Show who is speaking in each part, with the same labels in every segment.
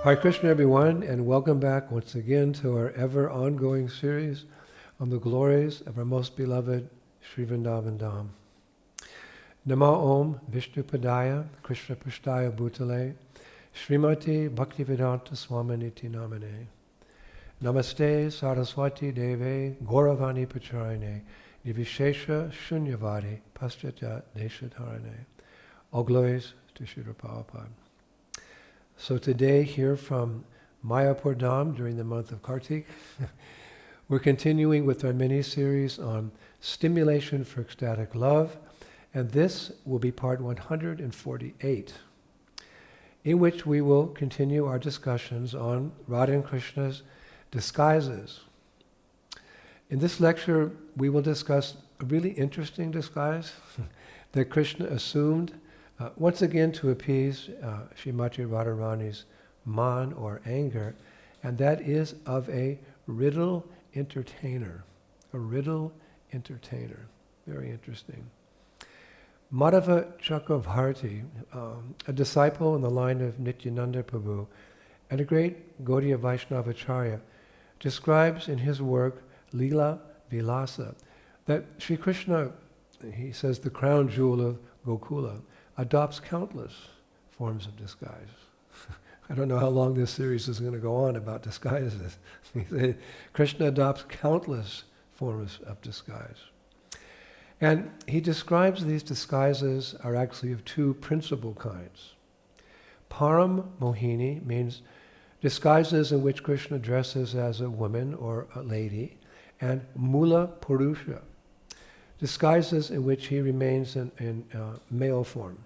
Speaker 1: Hare Krishna, everyone, and welcome back once again to our ever ongoing series on the glories of our most beloved Sri Vrindavan Dham. Namo Om Vishnu Padaya Krishna Pashtaya Bhutale Srimati Bhaktivedanta Swaminiti Namane Namaste Saraswati Deve Gauravani Pacharine Nivishesha Shunyavadi Paschatya Deshatharane. All glories to Srila Prabhupada. So today, here from Mayapur Dham during the month of Kartik, we're continuing with our mini-series on Stimulation for Ecstatic Love, and this will be part 148, in which we will continue our discussions on Radha and Krishna's disguises. In this lecture, we will discuss a really interesting disguise that Krishna assumed once again to appease Srimati Radharani's man or anger, and that is of a riddle entertainer. A riddle entertainer. Very interesting. Madhava Chakravarti, a disciple in the line of Nityananda Prabhu, and a great Gaudiya Vaishnavacharya, describes in his work Lila Vilasa that Sri Krishna, he says, the crown jewel of Gokula, adopts countless forms of disguise. I don't know how long this series is going to go on about disguises. Krishna adopts countless forms of disguise. And he describes these disguises are actually of two principal kinds. Param Mohini means disguises in which Krishna dresses as a woman or a lady, and Mula Purusha, disguises in which he remains in male form.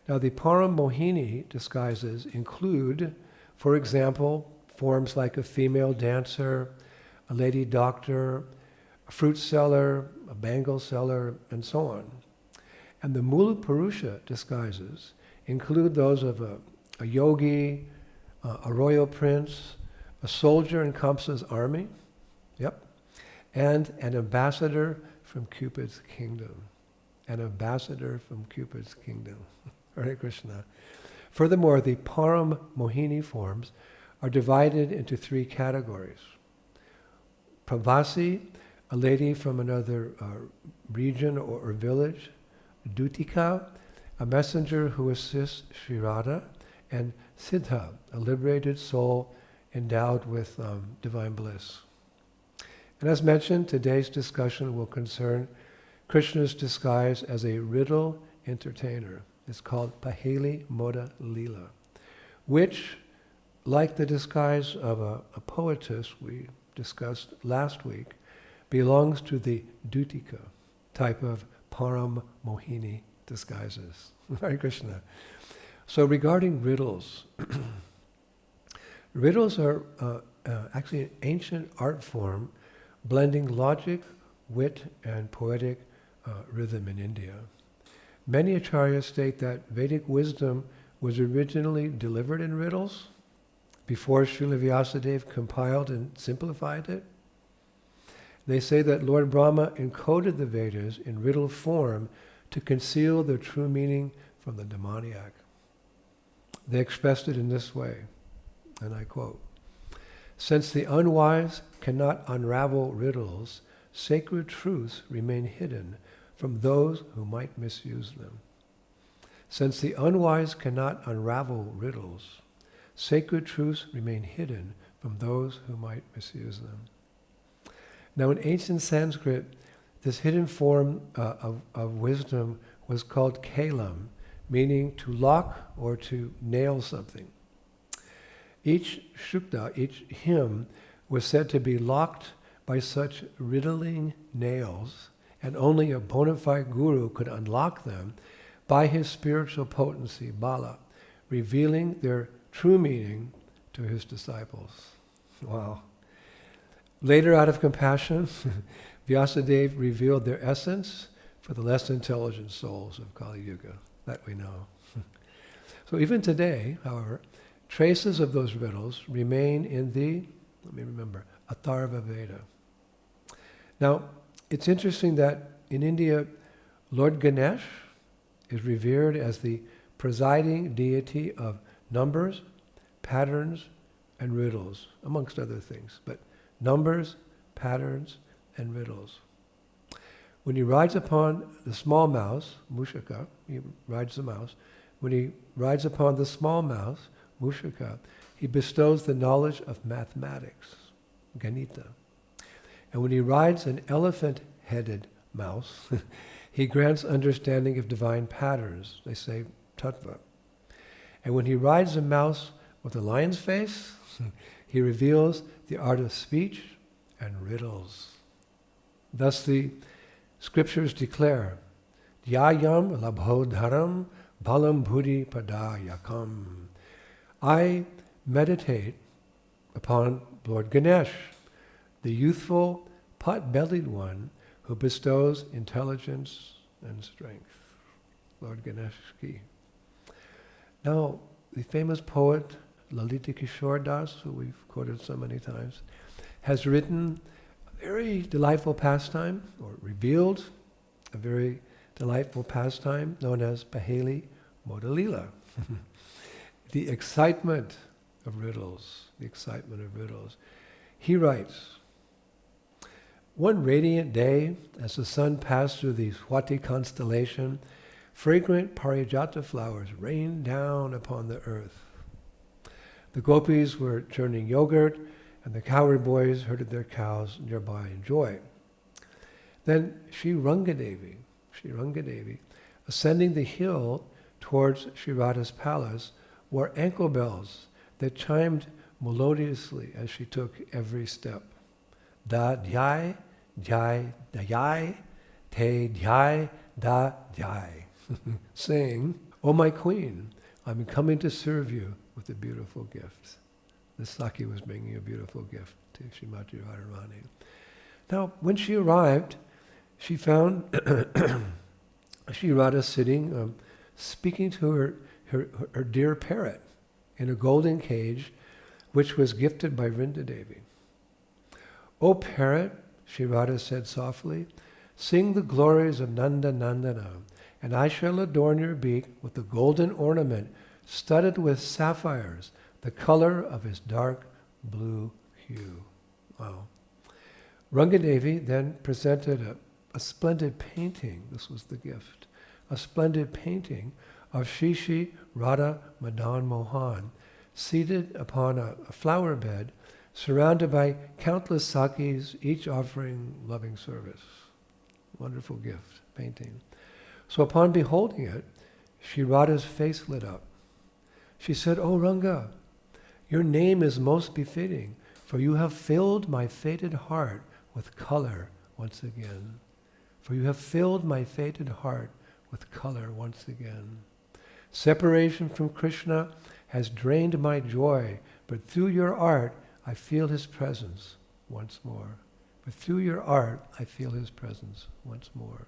Speaker 1: Now the Param Mohini disguises include, for example, forms like a female dancer, a lady doctor, a fruit seller, a bangle seller, and so on. And the Mula Purusha disguises include those of a yogi, a royal prince, a soldier in Kamsa's army, and an ambassador from Cupid's kingdom. An ambassador from Cupid's kingdom. Hare Krishna. Furthermore, the Param Mohini forms are divided into three categories. Pravasi, a lady from another region or village. Dutika, a messenger who assists Sri Radha. And Siddha, a liberated soul endowed with divine bliss. And as mentioned, today's discussion will concern Krishna's disguise as a riddle entertainer. It's called Paheli Moda Lila, which, like the disguise of a poetess we discussed last week, belongs to the Dutika type of Param Mohini disguises. Hare Krishna. So regarding riddles, riddles are actually an ancient art form blending logic, wit, and poetic rhythm in India. Many acharyas state that Vedic wisdom was originally delivered in riddles before Srila Vyasadeva compiled and simplified it. They say that Lord Brahma encoded the Vedas in riddle form to conceal their true meaning from the demoniac. They expressed it in this way, and I quote, "Since the unwise cannot unravel riddles, sacred truths remain hidden from those who might misuse them. Since the unwise cannot unravel riddles, sacred truths remain hidden from those who might misuse them." Now in ancient Sanskrit, this hidden form of wisdom was called kalam, meaning to lock or to nail something. Each shukta, each hymn, was said to be locked by such riddling nails, and only a bona fide guru could unlock them by his spiritual potency, bala, revealing their true meaning to his disciples. Wow. Later, out of compassion, Vyasadeva revealed their essence for the less intelligent souls of Kali Yuga. That we know. So even today, however, traces of those riddles remain in the, Atharva Veda. Now, it's interesting that in India, Lord Ganesh is revered as the presiding deity of numbers, patterns, and riddles, amongst other things. But numbers, patterns, and riddles. When he rides upon the small mouse, Mushaka, he rides the mouse. When he rides upon the small mouse, Mushaka, he bestows the knowledge of mathematics, Ganita. And when he rides an elephant-headed mouse, he grants understanding of divine patterns, they say tattva. And when he rides a mouse with a lion's face, he reveals the art of speech and riddles. Thus the scriptures declare, Dhyayam labhodharam balam buddhi padayakam. I meditate upon Lord Ganesh, the youthful, pot-bellied one who bestows intelligence and strength. Lord Ganesh ki. Now, the famous poet Lalita Kishore Das, who we've quoted so many times, has written a very delightful pastime, or revealed a very delightful pastime known as Paheli Modalila. The excitement of riddles, the excitement of riddles. He writes, one radiant day, as the sun passed through the Swati constellation, fragrant parijata flowers rained down upon the earth. The gopis were churning yogurt, and the cowherd boys herded their cows nearby in joy. Then Sri Rangadevi, ascending the hill towards Sri Radha's palace, wore ankle bells that chimed melodiously as she took every step. Da dhyai, dhyai, dhyai, te dhyai, da dhyai. Saying, "O my queen, I'm coming to serve you with a beautiful gift." The Saki was bringing a beautiful gift to Srimati Radharani. Now, when she arrived, she found Sri Radha sitting, speaking to her dear parrot in a golden cage, which was gifted by Vrindadevi. "O parrot," Sri Radha said softly, "sing the glories of Nanda Nandana, and I shall adorn your beak with a golden ornament studded with sapphires, the color of his dark blue hue." Wow. Rangadevi then presented a splendid painting, this was the gift, a splendid painting of Shri Radha Madan Mohan, seated upon a flower bed, surrounded by countless sakis, each offering loving service. Wonderful gift, painting. So upon beholding it, Sri Radha's face lit up. She said, "O Ranga, your name is most befitting, for you have filled my fated heart with color once again. For you have filled my fated heart with color once again. Separation from Krishna has drained my joy, but through your art I feel his presence once more. But through your art I feel his presence once more."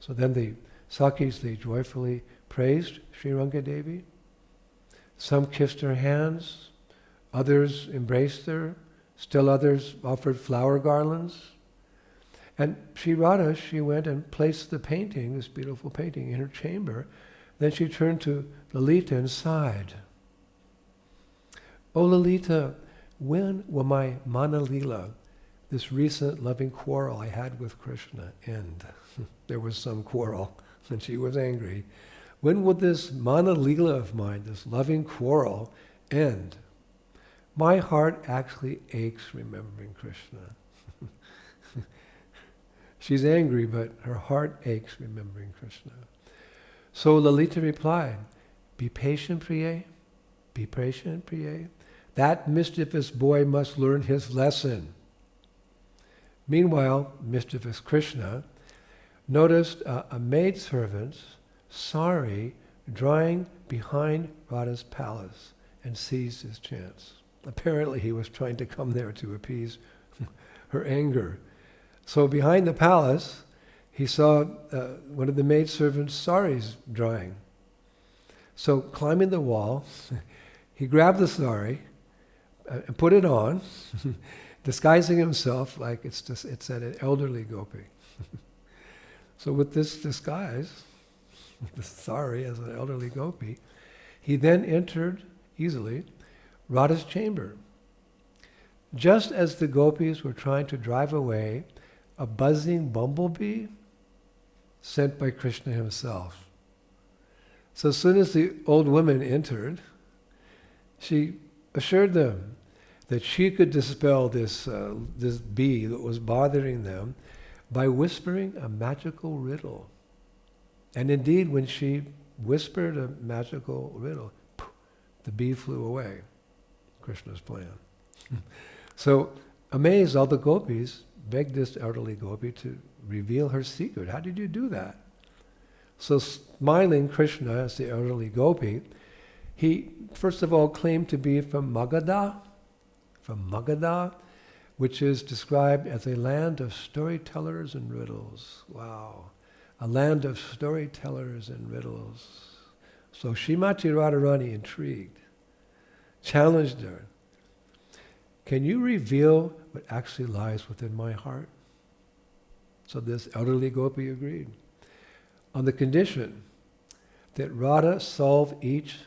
Speaker 1: So then the Sakis, they joyfully praised Sri Rangadevi. Some kissed her hands, others embraced her, still others offered flower garlands. And Sri Radha, she went and placed the painting, this beautiful painting, in her chamber. Then she turned to Lalita and sighed. "O Lalita, when will my Manalila, this recent loving quarrel I had with Krishna, end?" There was some quarrel, and she was angry. "When will this Manalila of mine, this loving quarrel, end? My heart actually aches remembering Krishna." She's angry, but her heart aches remembering Krishna. So Lalita replied, "Be patient, Priye. Be patient, Priye. That mischievous boy must learn his lesson." Meanwhile, mischievous Krishna noticed a maidservant's sari drying behind Radha's palace and seized his chance. Apparently he was trying to come there to appease her anger. So behind the palace, he saw one of the maidservant's saris drying. So climbing the wall, he grabbed the sari and put it on, disguising himself like it's an elderly gopi. So with this disguise, the sari as an elderly gopi, he then entered easily Radha's chamber. Just as the gopis were trying to drive away a buzzing bumblebee sent by Krishna himself. So as soon as the old woman entered, she assured them that she could dispel this bee that was bothering them by whispering a magical riddle. And indeed, when she whispered a magical riddle, the bee flew away. Krishna's plan. So, amazed, all the gopis begged this elderly gopi to reveal her secret. How did you do that? So, smiling Krishna as the elderly gopi, he first of all claimed to be from Magadha, which is described as a land of storytellers and riddles. Wow. A land of storytellers and riddles. So Srimati Radharani, intrigued, challenged her. Can you reveal what actually lies within my heart? So this elderly gopi agreed, on the condition that Radha solve each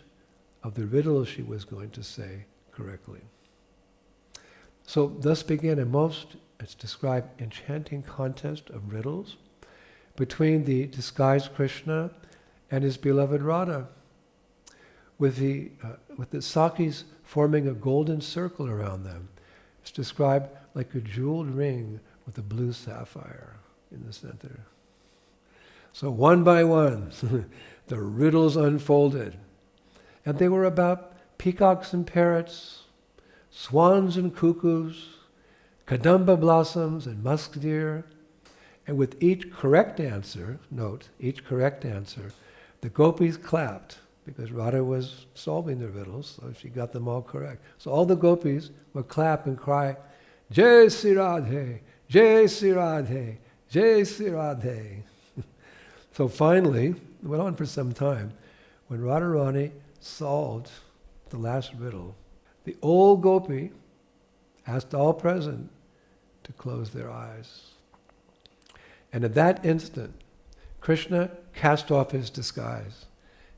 Speaker 1: of the riddles she was going to say correctly. So thus began it's described, enchanting contest of riddles between the disguised Krishna and his beloved Radha, with the Sakis forming a golden circle around them. It's described like a jeweled ring with a blue sapphire in the center. So one by one, the riddles unfolded. And they were about peacocks and parrots, swans and cuckoos, kadamba blossoms and musk deer. And with each correct answer, note, each correct answer, the gopis clapped, because Radha was solving the riddles, so she got them all correct. So all the gopis would clap and cry, Jai Sri Radhe, Jai Sri Radhe, Jai Sri Radhe. So finally, it went on for some time, when Radharani solved the last riddle, the old gopi asked all present to close their eyes. And at that instant, Krishna cast off his disguise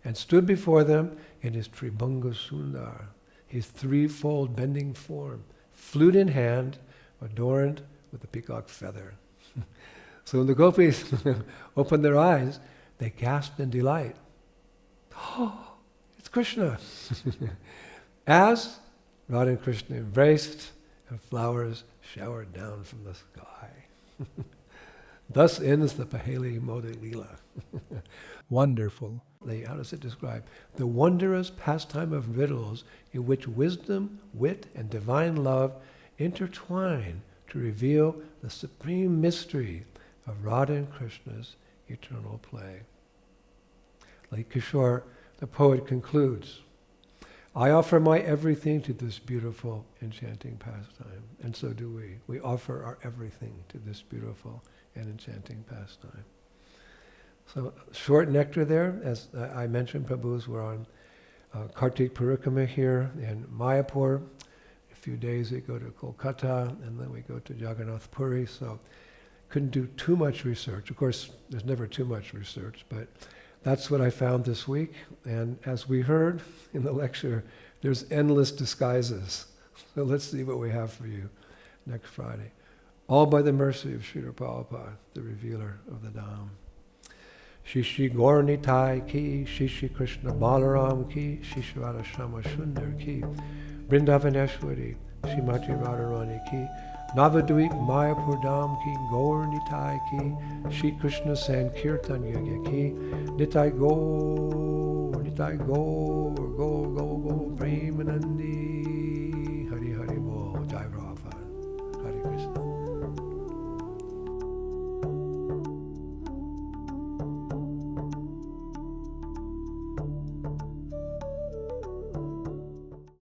Speaker 1: and stood before them in his Tribhanga Sundar, his threefold bending form, flute in hand, adorned with a peacock feather. So when the gopis opened their eyes, they gasped in delight. Oh, it's Krishna! As Radha and Krishna embraced, and flowers showered down from the sky. Thus ends the Paheli Modi Leela.
Speaker 2: Wonderful.
Speaker 1: How does it describe? The wondrous pastime of riddles in which wisdom, wit, and divine love intertwine to reveal the supreme mystery of Radha and Krishna's eternal play. Like Kishore, the poet concludes, I offer my everything to this beautiful, enchanting pastime. And so do we. We offer our everything to this beautiful and enchanting pastime. So short nectar there, as I mentioned, Prabhus, we're on Kartik Parikrama here in Mayapur. A few days we go to Kolkata, and then we go to Jagannath Puri, so couldn't do too much research. Of course, there's never too much research, but that's what I found this week. And as we heard in the lecture, there's endless disguises. So let's see what we have for you next Friday. All by the mercy of Srila Prabhupada, the revealer of the Dham. Shishi Gauranitai ki, Shishi Krishna Balaram ki, Shishi Radha Shama Sundar ki, Vrindavaneshwari, Srimati Radharani ki, Navadvip Mayapur Dham ki, Gauranitai ki, Shri Krishna Sankirtan Yagya ki, Nitai Gaur, Nitai Gaur, Gaur, Gaur, Gaur, Premanandi.